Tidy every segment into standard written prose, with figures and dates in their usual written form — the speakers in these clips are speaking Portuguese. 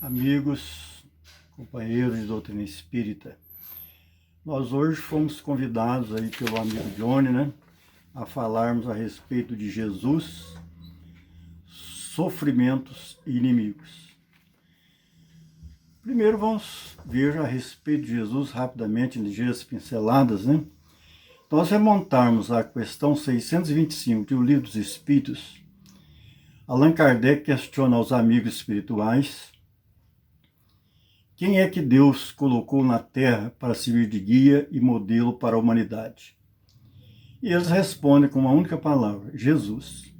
Amigos, companheiros de doutrina espírita, nós hoje fomos convidados aí pelo amigo Johnny, a falarmos a respeito de Jesus, sofrimentos e inimigos. Primeiro vamos ver a respeito de Jesus rapidamente, em ligeiras pinceladas, Nós remontarmos à questão 625 de O Livro dos Espíritos, Allan Kardec questiona aos amigos espirituais quem é que Deus colocou na Terra para servir de guia e modelo para a humanidade. E eles respondem com uma única palavra: Jesus.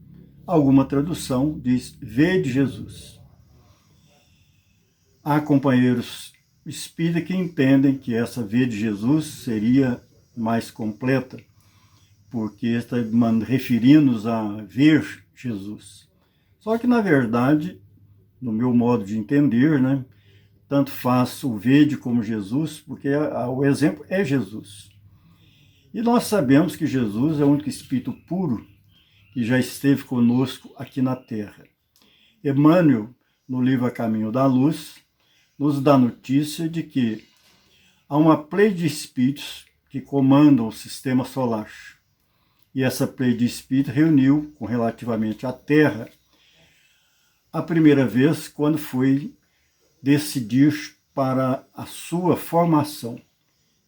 Alguma tradução diz: vede Jesus. Há companheiros espíritas que entendem que essa vede Jesus seria mais completa, porque está referindo-nos a ver Jesus. Só que, na verdade, no meu modo de entender, tanto faz o vede como Jesus, porque o exemplo é Jesus. E nós sabemos que Jesus é o único Espírito puro que já esteve conosco aqui na Terra. Emmanuel, no livro A Caminho da Luz, nos dá notícia de que há uma pleia de espíritos que comandam o sistema solar. E essa pleia de espíritos reuniu, com relativamente à Terra, a primeira vez quando foi decidir para a sua formação.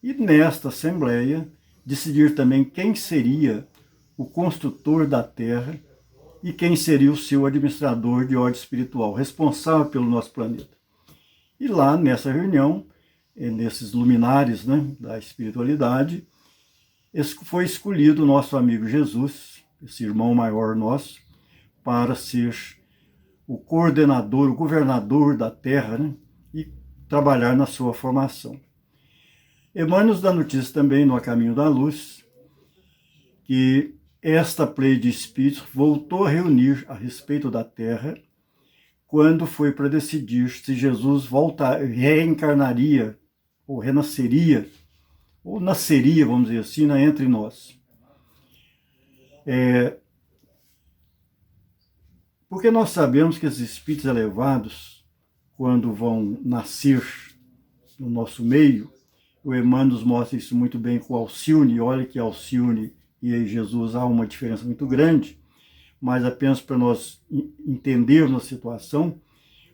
E nesta Assembleia, decidir também quem seria o construtor da Terra e quem seria o seu administrador de ordem espiritual, responsável pelo nosso planeta. E lá, nessa reunião, nesses luminares da espiritualidade, foi escolhido o nosso amigo Jesus, esse irmão maior nosso, para ser o coordenador, o governador da Terra, e trabalhar na sua formação. Emmanuel nos dá notícia também no A Caminho da Luz que esta pleia de espíritos voltou a reunir a respeito da Terra quando foi para decidir se Jesus reencarnaria, ou renasceria, ou nasceria, vamos dizer assim, entre nós. Porque nós sabemos que esses espíritos elevados, quando vão nascer no nosso meio, o Emmanuel nos mostra isso muito bem com Alcione. Olha que Alcione e Jesus há uma diferença muito grande, mas apenas para nós entendermos a situação.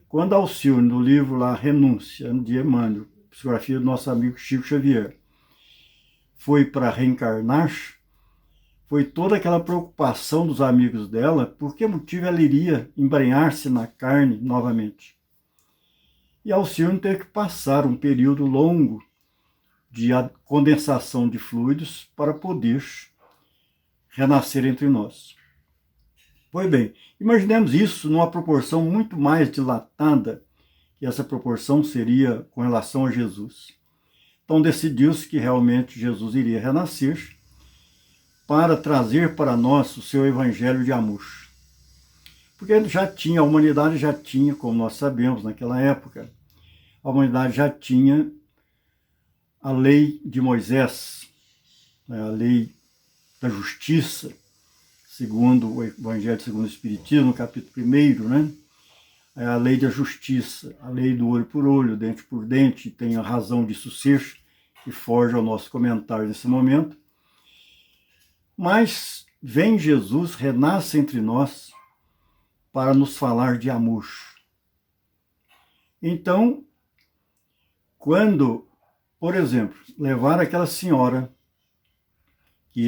Quando Alcione, no livro lá, Renúncia, de Emmanuel, psicografia do nosso amigo Chico Xavier, foi para reencarnar, foi toda aquela preocupação dos amigos dela, por que motivo ela iria embrenhar-se na carne novamente. E Alcione teve que passar um período longo de condensação de fluidos para poder renascer entre nós. Pois bem, imaginemos isso numa proporção muito mais dilatada, que essa proporção seria com relação a Jesus. Então decidiu-se que realmente Jesus iria renascer para trazer para nós o seu evangelho de amor. Porque a humanidade já tinha, como nós sabemos naquela época, a humanidade já tinha a lei de Moisés, a lei da justiça, segundo o Evangelho segundo o Espiritismo, no capítulo 1, é a lei da justiça, a lei do olho por olho, dente por dente, tem a razão disso ser, que foge ao nosso comentário nesse momento. Mas vem Jesus, renasce entre nós, para nos falar de amor. Então, quando, por exemplo, levar aquela senhora que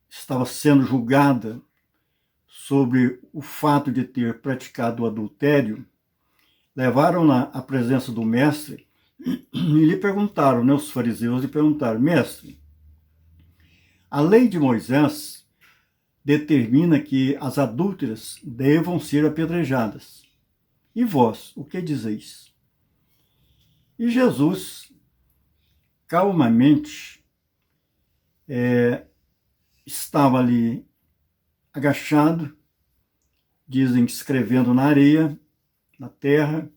estava sendo julgada sobre o fato de ter praticado o adultério, levaram-na à presença do mestre e lhe perguntaram, os fariseus lhe perguntaram: mestre, a lei de Moisés determina que as adúlteras devam ser apedrejadas. E vós, o que dizeis? E Jesus, calmamente, estava ali agachado, dizem que escrevendo na areia, na terra.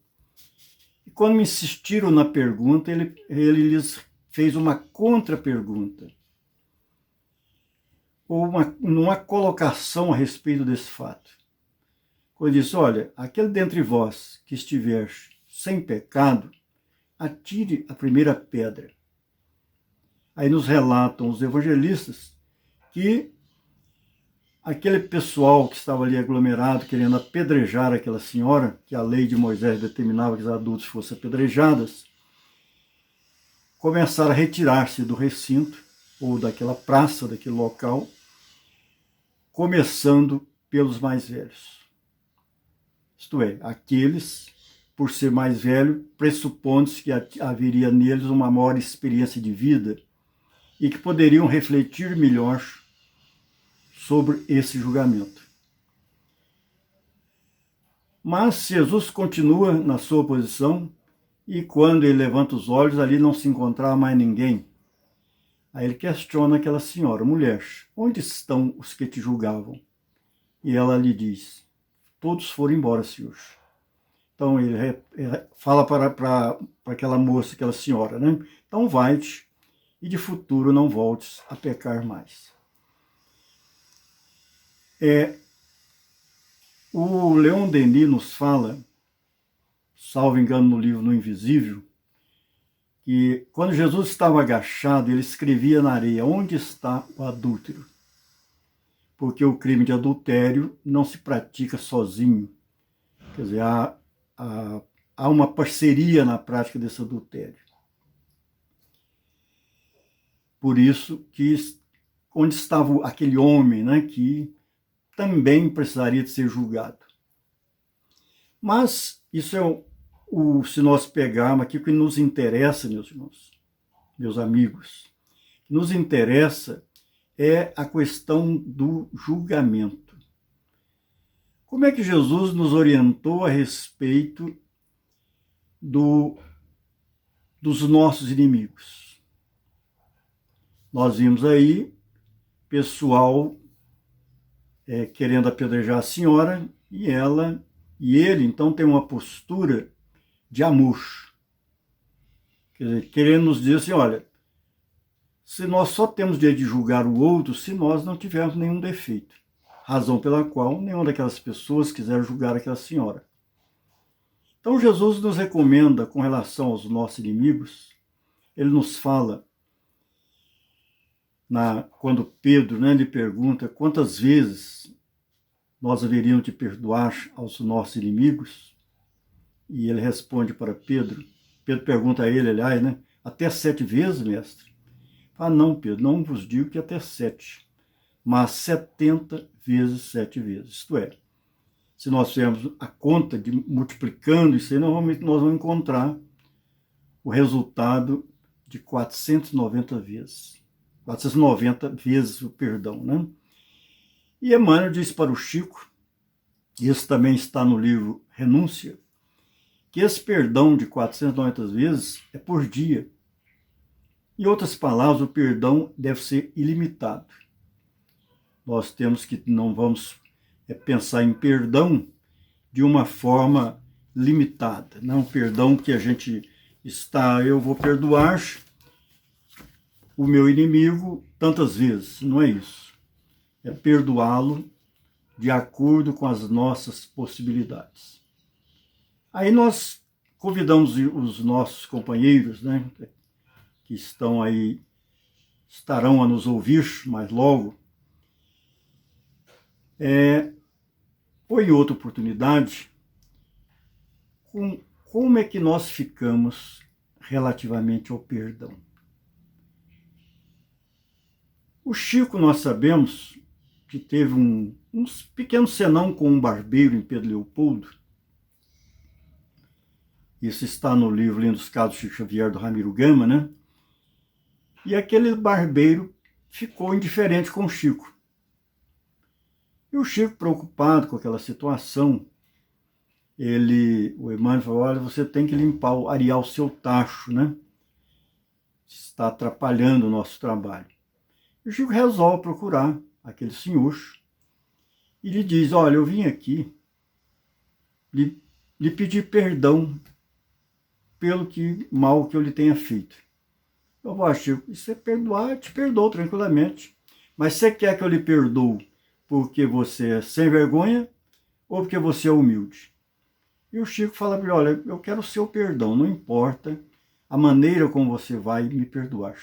E quando me insistiram na pergunta, ele lhes fez uma contra-pergunta, ou uma colocação a respeito desse fato. quando disse, olha, aquele dentre vós que estiver sem pecado, atire a primeira pedra. Aí nos relatam os evangelistas que aquele pessoal que estava ali aglomerado, querendo apedrejar aquela senhora, que a lei de Moisés determinava que os adultos fossem apedrejados, começaram a retirar-se do recinto, ou daquela praça, daquele local, começando pelos mais velhos. Isto é, aqueles, por ser mais velho, pressupondo-se que haveria neles uma maior experiência de vida e que poderiam refletir melhor sobre esse julgamento. Mas Jesus continua na sua posição e quando ele levanta os olhos, ali não se encontrava mais ninguém. Aí ele questiona aquela senhora, mulher, onde estão os que te julgavam? E ela lhe diz, todos foram embora, Senhor. Então ele fala para aquela moça, aquela senhora, né? Então vai-te e de futuro não voltes a pecar mais. O Leon Denis nos fala, salvo engano no livro No Invisível, que quando Jesus estava agachado, ele escrevia na areia, onde está o adúltero? Porque o crime de adultério não se pratica sozinho. Quer dizer, há uma parceria na prática desse adultério. Por isso que onde estava aquele homem, né, que também precisaria de ser julgado. Mas isso é se nós pegarmos aqui o que nos interessa, meus irmãos, meus amigos, o que nos interessa é a questão do julgamento. Como é que Jesus nos orientou a respeito dos nossos inimigos? Nós vimos aí pessoal querendo apedrejar a senhora e ele então tem uma postura de amor. Quer dizer, querendo nos dizer assim, olha, se nós só temos direito de julgar o outro se nós não tivermos nenhum defeito. Razão pela qual nenhuma daquelas pessoas quiser julgar aquela senhora. Então Jesus nos recomenda com relação aos nossos inimigos, ele nos fala, quando Pedro lhe pergunta quantas vezes nós haveríamos de perdoar aos nossos inimigos, e ele responde para Pedro pergunta a ele, aliás, né, até 7 vezes, mestre? Não, Pedro, não vos digo que até 7, mas 70 vezes 7 vezes. Isto é, se nós fizermos a conta de multiplicando isso aí, nós vamos encontrar o resultado de 490 vezes. 490 vezes o perdão, né? E Emmanuel diz para o Chico, isso também está no livro Renúncia, que esse perdão de 490 vezes é por dia. Em outras palavras, o perdão deve ser ilimitado. Nós temos que, não vamos pensar em perdão de uma forma limitada, não perdão que a gente eu vou perdoar o meu inimigo tantas vezes, não é isso. É perdoá-lo de acordo com as nossas possibilidades. Aí nós convidamos os nossos companheiros, né, que estarão a nos ouvir mais logo, ou em outra oportunidade, como é que nós ficamos relativamente ao perdão. O Chico, nós sabemos que teve um pequeno senão com um barbeiro em Pedro Leopoldo. Isso está no livro Lindos Casos de Chico Xavier, do Ramiro Gama, né? E aquele barbeiro ficou indiferente com o Chico. E o Chico, preocupado com aquela situação, o Emmanuel falou, olha, você tem que arear o seu tacho, né? Está atrapalhando o nosso trabalho. E o Chico resolve procurar aquele senhor e lhe diz, olha, eu vim aqui lhe pedir perdão pelo mal que eu lhe tenha feito. Eu vou, Chico, se você perdoar, eu te perdoo tranquilamente. Mas você quer que eu lhe perdoo porque você é sem vergonha ou porque você é humilde? E o Chico fala para ele, olha, eu quero o seu perdão, não importa a maneira como você vai me perdoar.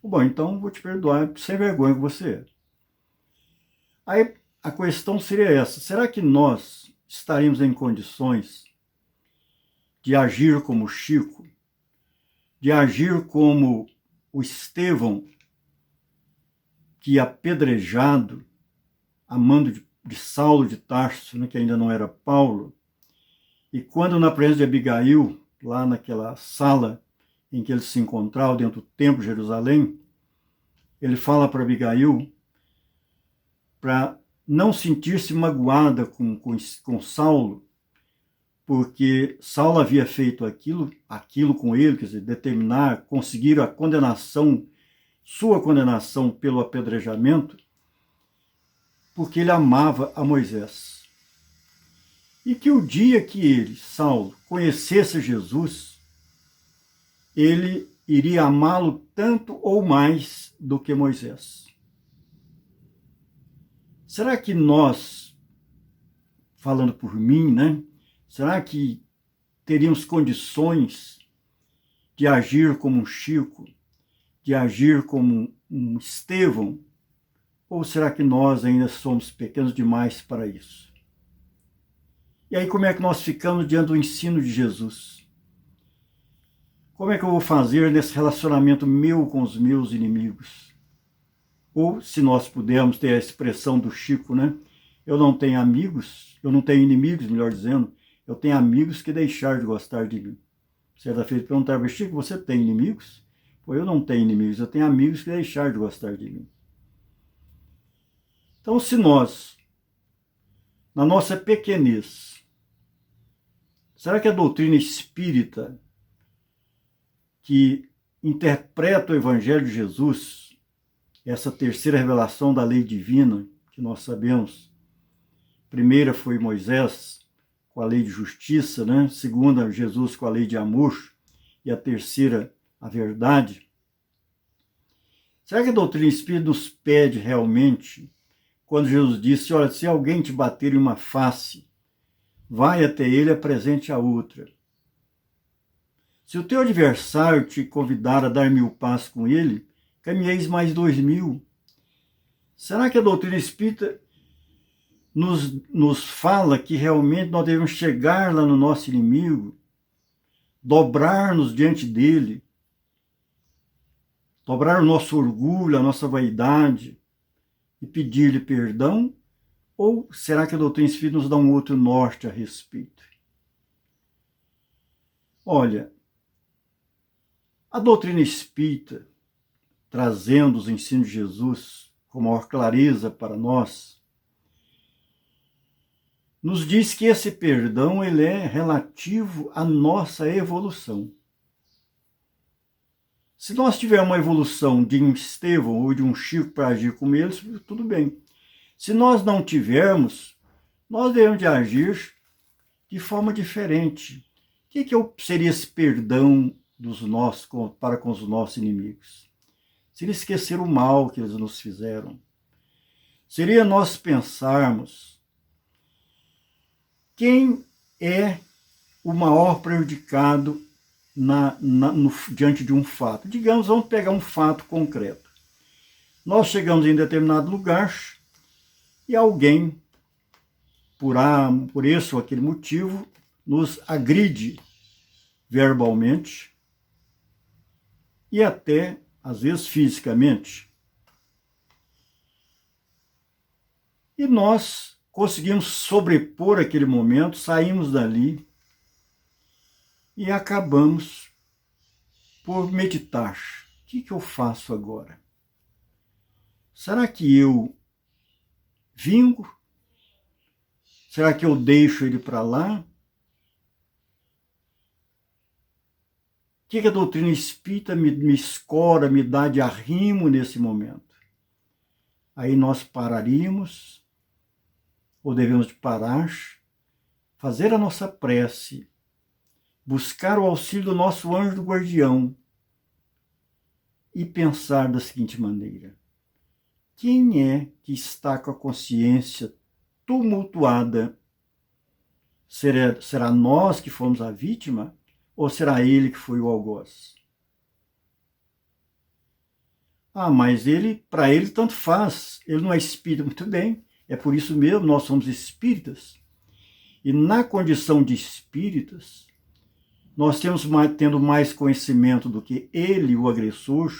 Bom, então vou te perdoar sem vergonha que você é. Aí a questão seria essa, será que nós estaríamos em condições de agir como Chico, de agir como o Estevão, que apedrejado, a mando de Saulo de Tarso, né, que ainda não era Paulo, e quando na presença de Abigail, lá naquela sala em que eles se encontravam dentro do templo de Jerusalém, ele fala para Abigail para não sentir-se magoada com Saulo, porque Saulo havia feito aquilo com ele, quer dizer, determinar, conseguir a condenação, sua condenação pelo apedrejamento, porque ele amava a Moisés. E que o dia que ele, Saulo, conhecesse Jesus, ele iria amá-lo tanto ou mais do que Moisés. Será que nós, falando por mim, né? Será que teríamos condições de agir como um Chico, de agir como um Estevão? Ou será que nós ainda somos pequenos demais para isso? E aí como é que nós ficamos diante do ensino de Jesus? Como é que eu vou fazer nesse relacionamento meu com os meus inimigos? Ou, se nós pudermos ter a expressão do Chico, né? Eu não tenho amigos, eu não tenho inimigos, melhor dizendo, eu tenho amigos que deixaram de gostar de mim. Certa feita perguntaram para Chico, você tem inimigos? Pô, eu não tenho inimigos, eu tenho amigos que deixaram de gostar de mim. Então, se nós, na nossa pequenez, será que a doutrina espírita que interpreta o Evangelho de Jesus, essa terceira revelação da lei divina, que nós sabemos, primeira foi Moisés com a lei de justiça, né? Segunda, Jesus com a lei de amor, e a terceira, a verdade. Será que a doutrina espírita nos pede realmente, quando Jesus disse, olha, se alguém te bater em uma face, vai até ele e apresente a outra. Se o teu adversário te convidar a dar 1000 passos com ele, caminheis mais 2000. Será que a doutrina espírita nos fala que realmente nós devemos chegar lá no nosso inimigo, dobrar-nos diante dele, dobrar o nosso orgulho, a nossa vaidade e pedir-lhe perdão? Ou será que a doutrina espírita nos dá um outro norte a respeito? Olha, a doutrina espírita, trazendo os ensinos de Jesus com maior clareza para nós, nos diz que esse perdão ele é relativo à nossa evolução. Se nós tivermos uma evolução de um Estevão ou de um Chico para agir como eles, tudo bem. Se nós não tivermos, nós devemos de agir de forma diferente. O que seria esse perdão para com os nossos inimigos? Seria esquecer o mal que eles nos fizeram. Seria nós pensarmos quem é o maior prejudicado diante de um fato. Digamos, vamos pegar um fato concreto. Nós chegamos em determinado lugar e alguém, por esse ou aquele motivo, nos agride verbalmente e até, às vezes, fisicamente. E nós conseguimos sobrepor aquele momento, saímos dali e acabamos por meditar. O que eu faço agora? Será que eu vingo? Será que eu deixo ele para lá? O que a doutrina espírita me escora, me dá de arrimo nesse momento? Aí nós pararíamos, ou devemos de parar, fazer a nossa prece, buscar o auxílio do nosso anjo guardião e pensar da seguinte maneira: quem é que está com a consciência tumultuada, será nós que fomos a vítima ou será ele que foi o algoz? Ah, mas para ele tanto faz, ele não é espírita. Muito bem, é por isso mesmo, nós somos espíritas. E na condição de espíritas, nós tendo mais conhecimento do que ele, o agressor,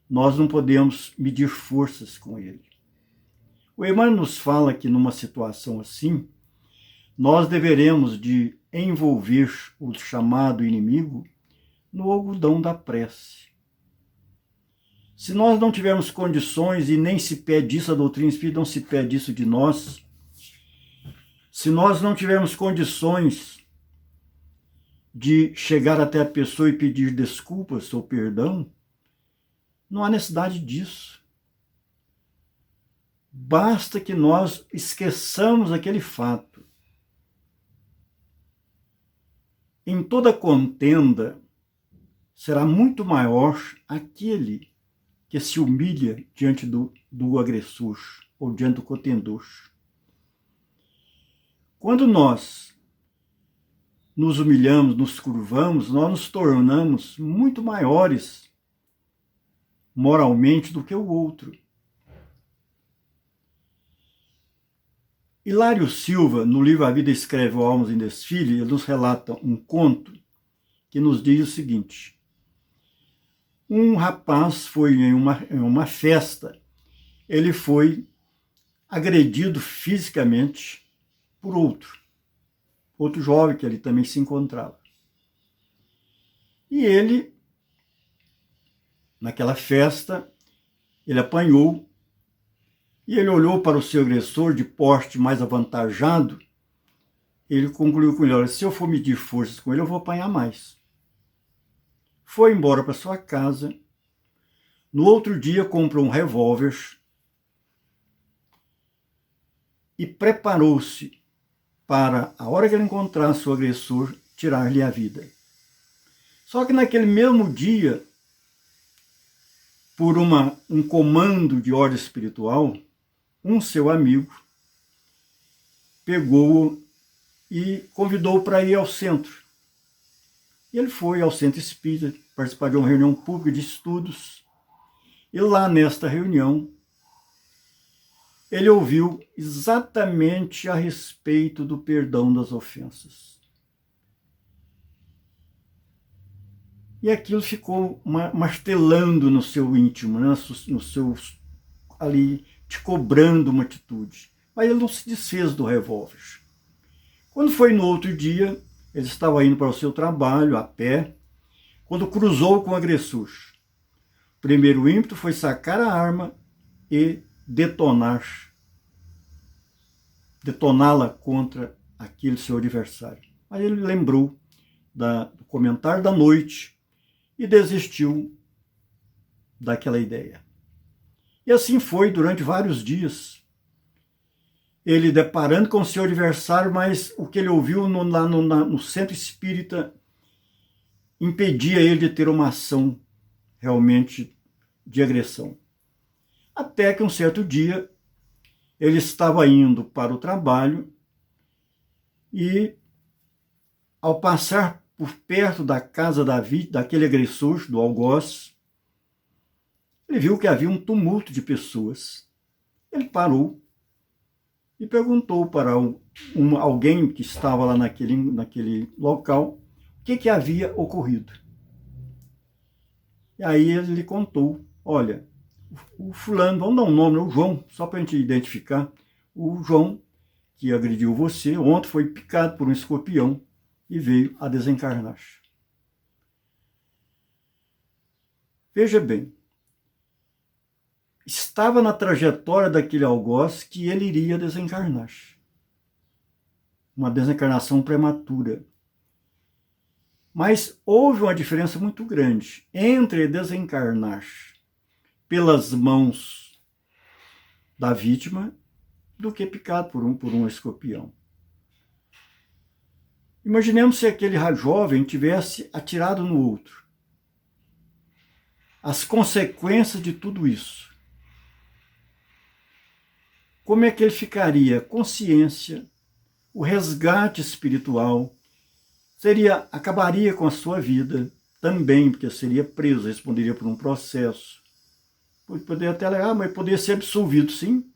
nós não podemos medir forças com ele. O Emmanuel nos fala que numa situação assim, nós deveremos de envolver o chamado inimigo no algodão da prece. Se nós não tivermos condições, e nem se pede isso, a doutrina espírita não se pede isso de nós, se nós não tivermos condições de chegar até a pessoa e pedir desculpas ou perdão, não há necessidade disso. Basta que nós esqueçamos aquele fato. Em toda contenda, será muito maior aquele que se humilha diante do agressor ou diante do contendor. Quando nós nos humilhamos, nos curvamos, nós nos tornamos muito maiores moralmente do que o outro. Hilário Silva, no livro A Vida Escreve Almas em Desfile, ele nos relata um conto que nos diz o seguinte: um rapaz foi em uma festa, ele foi agredido fisicamente por outro jovem que ele também se encontrava. E ele, naquela festa, ele apanhou e ele olhou para o seu agressor de porte mais avantajado, ele concluiu com ele: olha, se eu for medir forças com ele, eu vou apanhar mais. Foi embora para sua casa. No outro dia, comprou um revólver e preparou-se para, a hora que ele encontrasse o agressor, tirar-lhe a vida. Só que naquele mesmo dia, por um comando de ordem espiritual, um seu amigo pegou-o e convidou-o para ir ao centro. E ele foi ao centro espírita participar de uma reunião pública de estudos. E lá nesta reunião, ele ouviu exatamente a respeito do perdão das ofensas. E aquilo ficou martelando no seu íntimo, né? No seu, ali, te cobrando uma atitude. Mas ele não se desfez do revólver. Quando foi no outro dia, ele estava indo para o seu trabalho, a pé, quando cruzou com o agressor. O primeiro ímpeto foi sacar a arma e detoná-la contra aquele seu adversário. Aí ele lembrou do comentário da noite e desistiu daquela ideia. E assim foi durante vários dias. Ele deparando com o seu adversário, mas o que ele ouviu lá no centro espírita impedia ele de ter uma ação realmente de agressão. Até que um certo dia ele estava indo para o trabalho e, ao passar por perto da casa daquele agressor, do algoz, ele viu que havia um tumulto de pessoas. Ele parou e perguntou para alguém que estava lá naquele local o que havia ocorrido. E aí ele lhe contou: olha, o fulano, vamos dar um nome, o João, só para a gente identificar, o João que agrediu você, ontem foi picado por um escorpião e veio a desencarnar. Veja bem, estava na trajetória daquele algoz que ele iria desencarnar. Uma desencarnação prematura. Mas houve uma diferença muito grande entre desencarnar pelas mãos da vítima do que picado por um escorpião. Imaginemos se aquele jovem tivesse atirado no outro. As consequências de tudo isso. como é que ele ficaria? Consciência, o resgate espiritual, acabaria com a sua vida também, porque seria preso, responderia por um processo. Poderia até alegar, mas poderia ser absolvido, sim.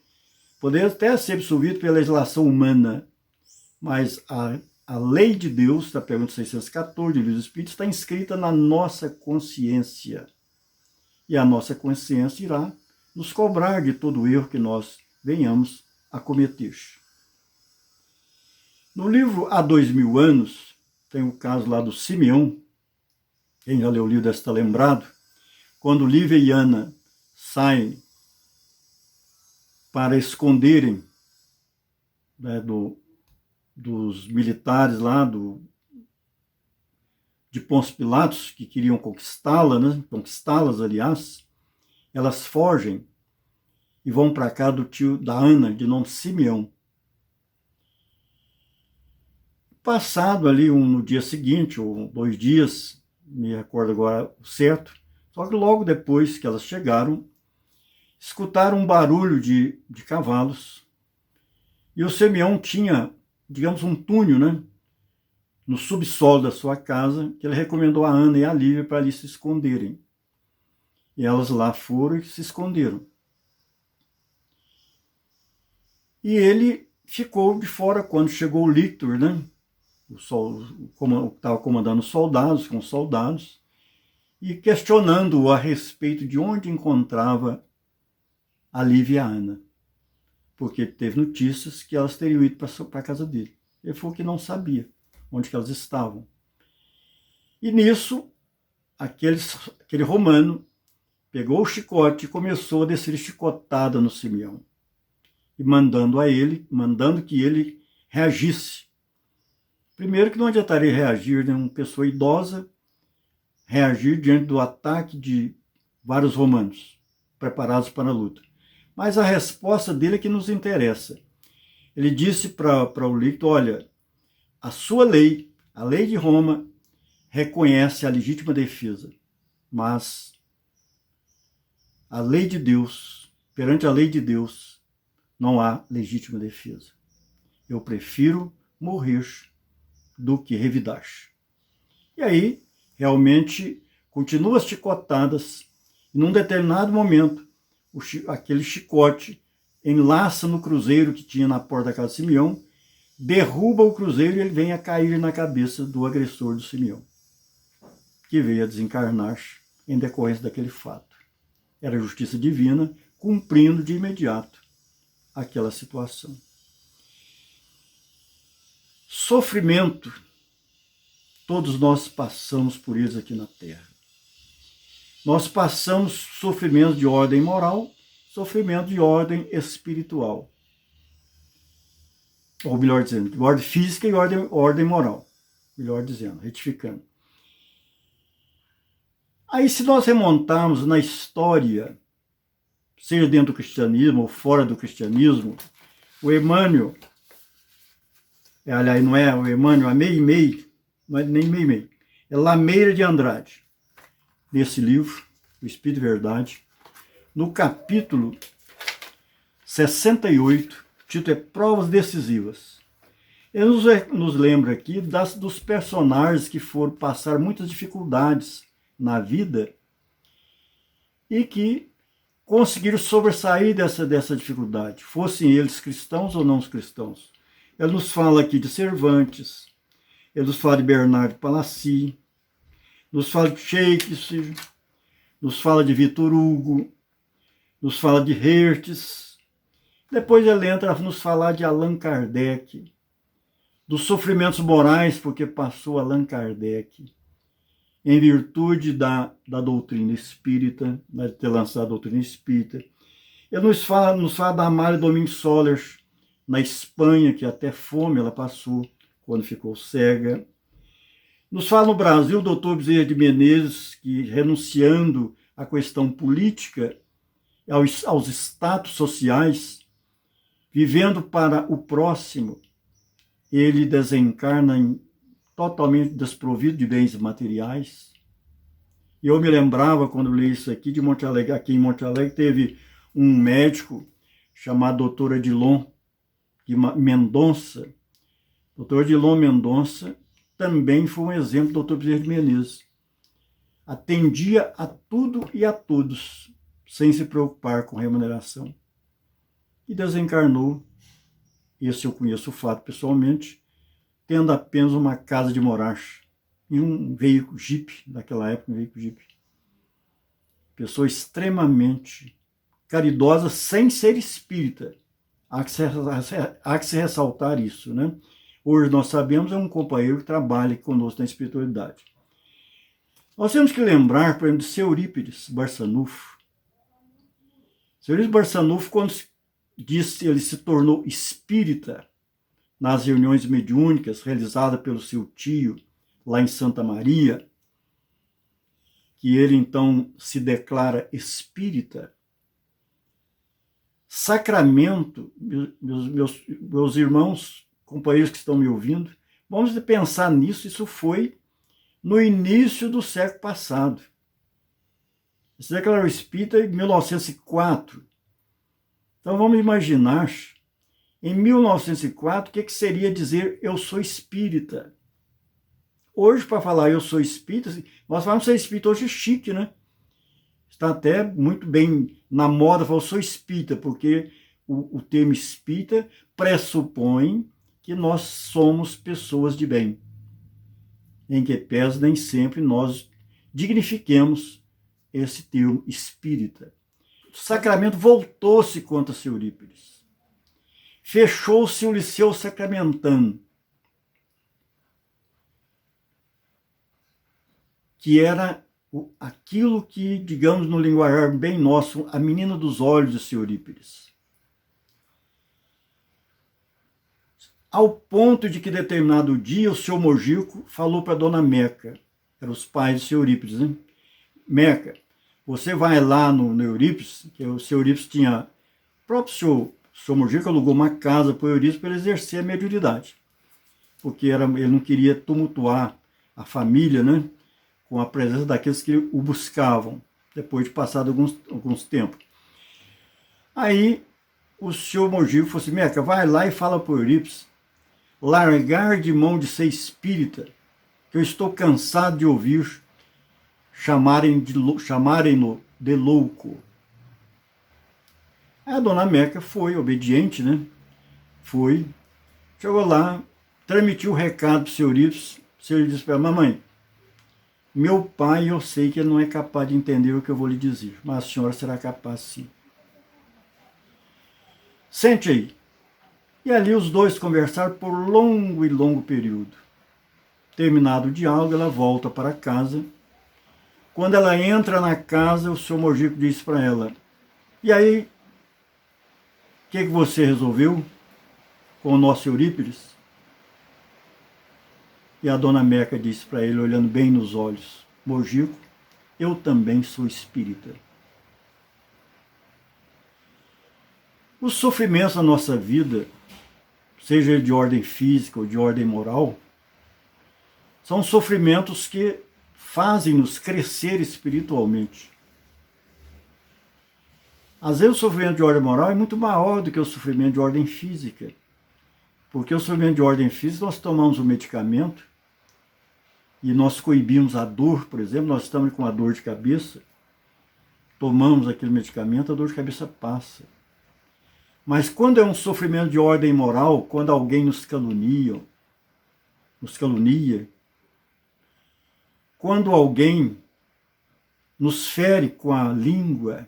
Poderia até ser absolvido pela legislação humana, mas a lei de Deus, da pergunta 614 do Livro dos Espíritos, está inscrita na nossa consciência. E a nossa consciência irá nos cobrar de todo o erro que nós venhamos a cometer. No livro Há 2000 anos, tem o caso lá do Simeão, quem já leu o livro deve estar lembrado, quando Lívia e Ana saem para esconderem, né, dos militares lá, de Pôncio Pilatos, que queriam conquistá-las, aliás, elas fogem e vão para cá do tio da Ana, de nome Simeão. Passado ali no dia seguinte, ou 2 dias, me recordo agora o certo, só que logo depois que elas chegaram, escutaram um barulho de cavalos, e o Simeão tinha, digamos, um túnel, né, no subsolo da sua casa, que ele recomendou a Ana e a Lívia para ali se esconderem. E elas lá foram e se esconderam. E ele ficou de fora quando chegou o Lictor, né, que estava comandando os soldados, com os soldados, e questionando-o a respeito de onde encontrava a Lívia e a Ana, porque teve notícias que elas teriam ido para a casa dele. Ele falou que não sabia onde que elas estavam. E nisso, aquele romano pegou o chicote e começou a descer chicotada no Simeão, e mandando que ele reagisse. Primeiro que não adiantaria reagir, né? Uma pessoa idosa reagir diante do ataque de vários romanos preparados para a luta. Mas a resposta dele é que nos interessa. Ele disse para o Lictor, olha, a sua lei, a lei de Roma, reconhece a legítima defesa, mas a lei de Deus, perante a lei de Deus, não há legítima defesa. Eu prefiro morrer do que revidar. E aí, realmente, continua as chicotadas, e num determinado momento, aquele chicote enlaça no cruzeiro que tinha na porta da casa de Simeão, derruba o cruzeiro e ele vem a cair na cabeça do agressor do Simeão, que veio a desencarnar em decorrência daquele fato. Era a justiça divina cumprindo de imediato aquela situação. Sofrimento, todos nós passamos por eles aqui na Terra. Nós passamos sofrimento de ordem moral, sofrimento de ordem espiritual. Ou melhor dizendo, de ordem física e ordem moral. Melhor dizendo, retificando. Aí se nós remontarmos na história, seja dentro do cristianismo ou fora do cristianismo, o Emmanuel, aliás, não é o Emmanuel, é Meimei, não é nem Meimei, é Lameira de Andrade, nesse livro, O Espírito e Verdade, no capítulo 68, o título é Provas Decisivas. Ele nos lembra aqui dos personagens que foram passar muitas dificuldades na vida e que conseguiram sobressair dessa dificuldade, fossem eles cristãos ou não cristãos. Ele nos fala aqui de Cervantes, ele nos fala de Bernardo Palissy, nos fala de Shakespeare, nos fala de Victor Hugo, nos fala de Hertz. Depois ele entra a nos falar de Allan Kardec, dos sofrimentos morais, porque passou Allan Kardec, em virtude da doutrina espírita, de ter lançado a doutrina espírita. Ele nos fala da Amália Domingues Soler, na Espanha, que até fome ela passou quando ficou cega. Nos fala no Brasil o doutor Bezerra de Menezes, que renunciando à questão política, aos status sociais, vivendo para o próximo, ele desencarna totalmente desprovido de bens materiais. E eu me lembrava, quando li isso aqui, de Monte Alegre, aqui em Monte Alegre teve um médico chamada doutora Odilon Mendonça. Doutor Odilon Mendonça também foi um exemplo do doutor Bezerra de Menezes. Atendia a tudo e a todos, sem se preocupar com remuneração. E desencarnou, esse eu conheço o fato pessoalmente, tendo apenas uma casa de morar e um veículo Jeep, naquela época um veículo Jeep. Pessoa extremamente caridosa, sem ser espírita. Há que se ressaltar isso, né? Hoje nós sabemos, é um companheiro que trabalha conosco na espiritualidade. Nós temos que lembrar, por exemplo, de seu Eurípides Barçanufo. Seu Eurípides Barçanufo, quando disse, ele se tornou espírita nas reuniões mediúnicas realizadas pelo seu tio, lá em Santa Maria, que ele então se declara espírita. Sacramento, meus irmãos, companheiros que estão me ouvindo, vamos pensar nisso, isso foi no início do século passado. Ele se declarou espírita em 1904. Então vamos imaginar, em 1904, o que seria dizer eu sou espírita? Hoje, para falar eu sou espírita, nós falamos ser espírita hoje é chique, né? Está até muito bem na moda falar eu sou espírita, porque o termo espírita pressupõe que nós somos pessoas de bem, em que pese nem sempre nós dignifiquemos esse termo espírita. O sacramento voltou-se contra seu Eurípides. Fechou-se o liceu sacramentano, que era aquilo que, digamos, no linguajar bem nosso, a menina dos olhos de seu Eurípides. Ao ponto de que, determinado dia, o seu Mojico falou para a dona Meca, eram os pais do seu Eurípides, né? Meca, você vai lá no Eurípides, que o seu Eurípides tinha, o próprio seu Mojico alugou uma casa para o Eurípides para ele exercer a mediunidade, porque ele não queria tumultuar a família, né? Com a presença daqueles que o buscavam, depois de passado alguns tempos. Aí o senhor Mojico falou assim, Meca, vai lá e fala para o Eurípides largar de mão de ser espírita, que eu estou cansado de ouvir chamarem-no de louco. Aí a dona Meca foi, obediente, né? Foi, chegou lá, transmitiu o recado para o senhor Eurípides. O senhor disse para a mamãe, meu pai, eu sei que ele não é capaz de entender o que eu vou lhe dizer, mas a senhora será capaz sim. Sente aí. E ali os dois conversaram por longo e longo período. Terminado o diálogo, ela volta para casa. Quando ela entra na casa, o senhor Mojico disse para ela, e aí, o que você resolveu com o nosso Eurípides? E a dona Meca disse para ele, olhando bem nos olhos, Mojico, eu também sou espírita. Os sofrimentos da nossa vida, seja ele de ordem física ou de ordem moral, são sofrimentos que fazem-nos crescer espiritualmente. Às vezes o sofrimento de ordem moral é muito maior do que o sofrimento de ordem física, porque o sofrimento de ordem física nós tomamos um medicamento e nós coibimos a dor, por exemplo, nós estamos com a dor de cabeça, tomamos aquele medicamento, a dor de cabeça passa. Mas quando é um sofrimento de ordem moral, quando alguém nos calunia, quando alguém nos fere com a língua,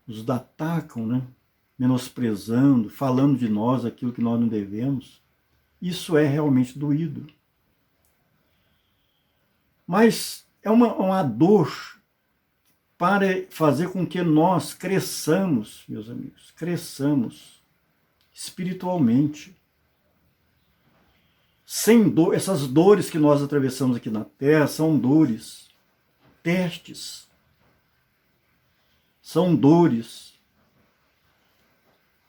nos atacam, né? Menosprezando, falando de nós aquilo que nós não devemos, isso é realmente doído. Mas é uma dor para fazer com que nós cresçamos, meus amigos, cresçamos espiritualmente. Sem dor, essas dores que nós atravessamos aqui na Terra são dores, testes, são dores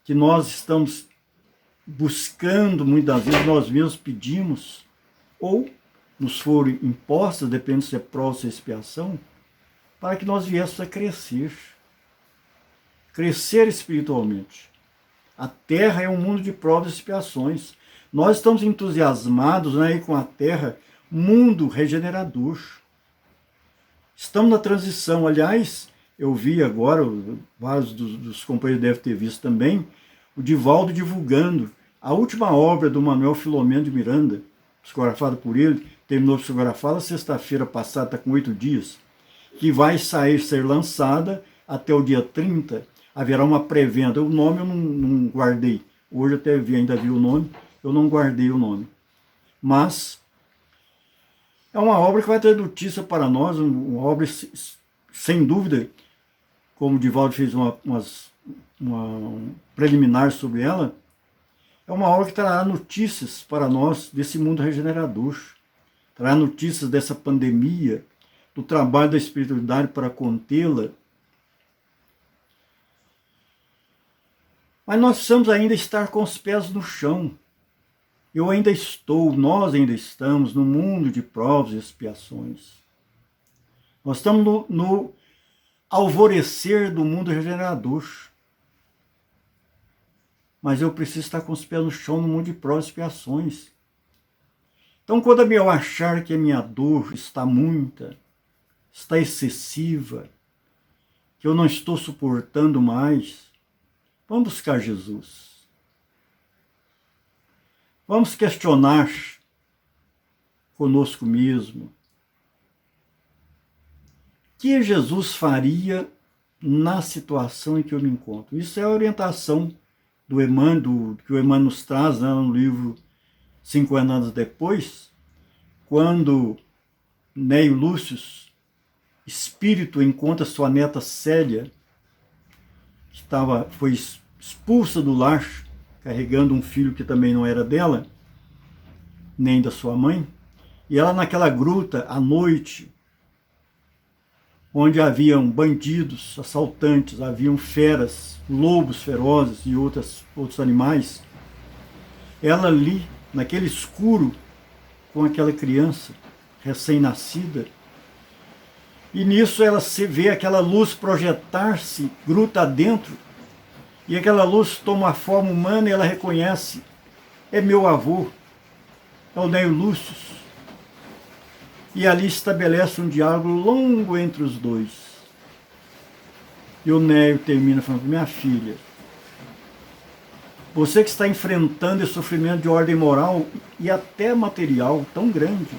que nós estamos buscando, muitas vezes nós mesmos pedimos, ou nos foram impostas, depende se é prova ou se é expiação, para que nós viéssemos a crescer. crescer espiritualmente. A terra é um mundo de provas e expiações. Nós estamos entusiasmados, né, com a terra, mundo regenerador. Estamos na transição. Aliás, eu vi agora, vários dos companheiros devem ter visto também, o Divaldo divulgando a última obra do Manuel Filomeno de Miranda, psicografada por ele, terminou psicografada sexta-feira passada, está com 8 dias, que vai ser lançada até o dia 30, haverá uma pré-venda. O nome eu não guardei, hoje até ainda vi o nome, eu não guardei o nome. Mas é uma obra que vai ter notícia para nós, uma obra sem dúvida, como o Divaldo fez um preliminar sobre ela, é uma obra que trará notícias para nós desse mundo regenerador, trará notícias dessa pandemia, do trabalho da espiritualidade para contê-la. Mas nós precisamos ainda estar com os pés no chão. Nós ainda estamos no mundo de provas e expiações. Nós estamos no alvorecer do mundo regenerador. Mas eu preciso estar com os pés no chão no mundo de provas e expiações. Então, quando eu achar que a minha dor está muita, está excessiva, que eu não estou suportando mais, vamos buscar Jesus. Vamos questionar conosco mesmo. O que Jesus faria na situação em que eu me encontro? Isso é a orientação do Emmanuel, que o Emmanuel nos traz, né, no livro 50 anos depois, quando Neio Lúcio, espírito, encontra sua neta Célia, que foi expulsa do lar, carregando um filho que também não era dela, nem da sua mãe, e ela naquela gruta, à noite, onde haviam bandidos, assaltantes, haviam feras, lobos ferozes e outros animais, ela ali, naquele escuro, com aquela criança recém-nascida, e nisso ela se vê aquela luz projetar-se, gruta dentro, e aquela luz toma a forma humana e ela reconhece, é meu avô, é o Neio Lúcio. E ali estabelece um diálogo longo entre os dois. E o Neio termina falando, minha filha, você que está enfrentando esse sofrimento de ordem moral e até material tão grande,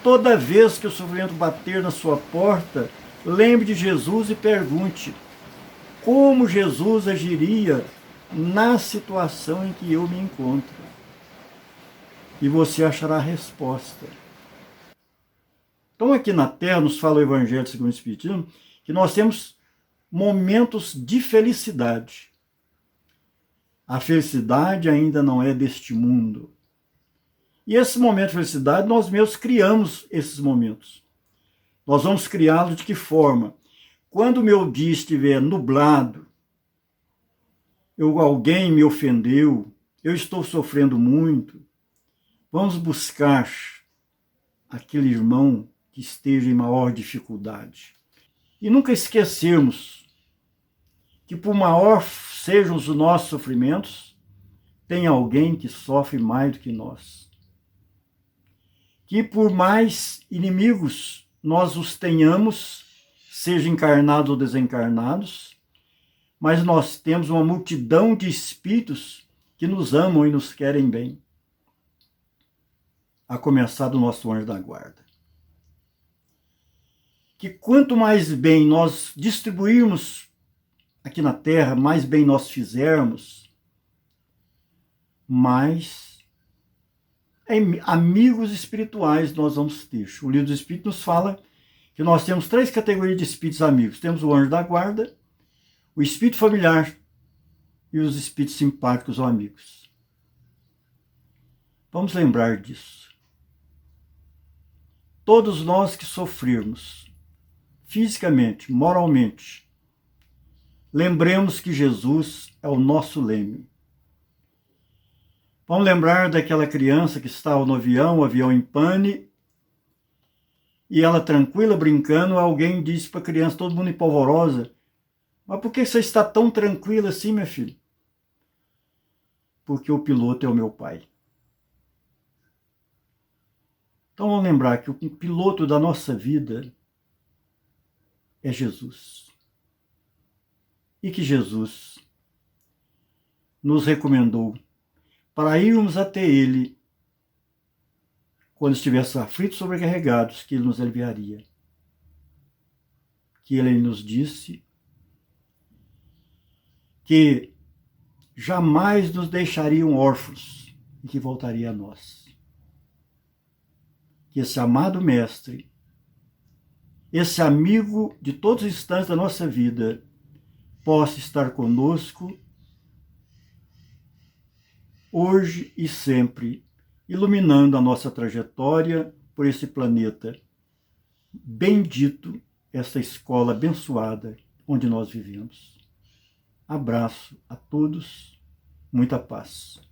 toda vez que o sofrimento bater na sua porta, lembre de Jesus e pergunte, como Jesus agiria na situação em que eu me encontro? E você achará a resposta. Então aqui na Terra, nos fala o Evangelho segundo o Espiritismo, que nós temos momentos de felicidade. A felicidade ainda não é deste mundo. E esse momento de felicidade, nós mesmos criamos esses momentos. Nós vamos criá-los de que forma? Quando o meu dia estiver nublado, alguém me ofendeu, eu estou sofrendo muito, vamos buscar aquele irmão que esteja em maior dificuldade. E nunca esquecermos que por maior sejam os nossos sofrimentos, tem alguém que sofre mais do que nós. Que por mais inimigos nós os tenhamos, seja encarnados ou desencarnados, mas nós temos uma multidão de espíritos que nos amam e nos querem bem. A começar do nosso anjo da guarda. Que quanto mais bem nós distribuirmos aqui na Terra, mais bem nós fizermos, mais amigos espirituais nós vamos ter. O livro do Espírito nos fala que nós temos 3 categorias de espíritos amigos. Temos o anjo da guarda, o espírito familiar e os espíritos simpáticos ou amigos. Vamos lembrar disso. Todos nós que sofrermos, fisicamente, moralmente, lembremos que Jesus é o nosso leme. Vamos lembrar daquela criança que estava no avião, o avião em pane, e ela tranquila, brincando, alguém disse para a criança, todo mundo em polvorosa, Mas por que você está tão tranquila assim, minha filha? Porque o piloto é o meu pai. Então vamos lembrar que o piloto da nossa vida é Jesus. E que Jesus nos recomendou para irmos até Ele quando estivéssemos aflitos, sobrecarregados, que Ele nos aliviaria. Que Ele nos disse que jamais nos deixariam órfãos e que voltaria a nós. Que esse amado Mestre, esse amigo de todos os instantes da nossa vida, possa estar conosco hoje e sempre, iluminando a nossa trajetória por esse planeta bendito, essa escola abençoada onde nós vivemos. Abraço a todos, muita paz.